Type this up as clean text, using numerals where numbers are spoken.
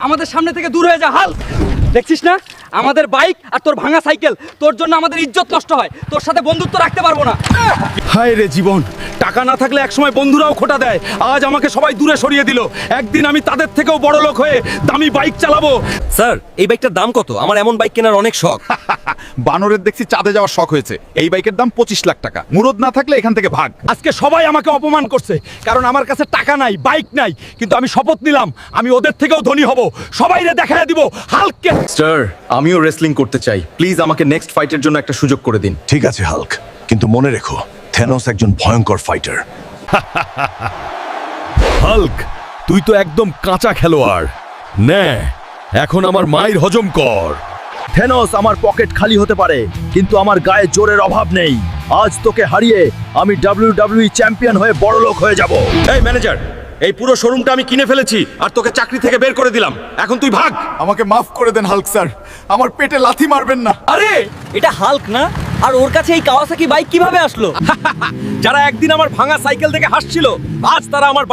আমাদের সামনে থেকে দূর হয়ে যা হাল্ক। দেখছিস না আমাদের বাইক আর তোর ভাঙা সাইকেল, তোর জন্য আমাদের ইজ্জত নষ্ট হয়, তোর সাথে বন্ধুত্ব রাখতে পারবো না। হায় রে জীবন, টাকা না থাকলে একসময় বন্ধুরাও খোটা দেয়, আজ আমাকে সবাই দূরে সরিয়ে দিল। একদিন আমি তাদের থেকেও বড় লোক হয়ে দামি বাইক চালাবো। স্যার এই বাইকটার দাম কত? আমার এমন বাইক কেনার অনেক শখ। বানরের দেখছি চাঁদে যাওয়ার শখ হয়েছে। এই বাইকের দাম 25 লাখ টাকা। মুরদ না থাকলে এখান থেকে ভাগ। আজকে সবাই আমাকে অপমান করছে, কারণ আমার কাছে টাকা নাই, বাইক নাই, কিন্তু আমি শপথ নিলাম আমি ওদের থেকেও ধনী হব, সবাইরে দেখায় দিব হাল্ককে। স্যার আমিও রেসলিং করতে চাই, প্লিজ আমাকে নেক্সট ফাইটের জন্য একটা সুযোগ করে দিন। ঠিক আছে হাল্ক, কিন্তু মনে রেখো থেনোস একজন ভয়ঙ্কর ফাইটার। হাল্ক, তুই তো একদম কাঁচা খেলোয়াড়। নে, এখন আমার মায়ের হজম কর। থেনোস আমার পকেট খালি হতে পারে, কিন্তু আমার গায়ে জোরের অভাব নেই। আজ তোকে হারিয়ে আমি WWE চ্যাম্পিয়ন হয়ে বড় লোক হয়ে যাব। এই ম্যানেজার, এই পুরো শোরুমটা আমি কিনে ফেলেছি আর তোকে চাকরি থেকে বের করে দিলাম, এখন তুই ভাগ। আমাকে মাফ করে দেন হাল্ক স্যার, আমার পেটে লাথি মারবেন না। আরে এটা হাল্ক না? আর ওর কাছে এই কাওয়াসাকি বাইক কিভাবে আসলো? যারা একদিন আমার ভাঙা সাইকেল থেকে হাসছিল, আজ তারা আমার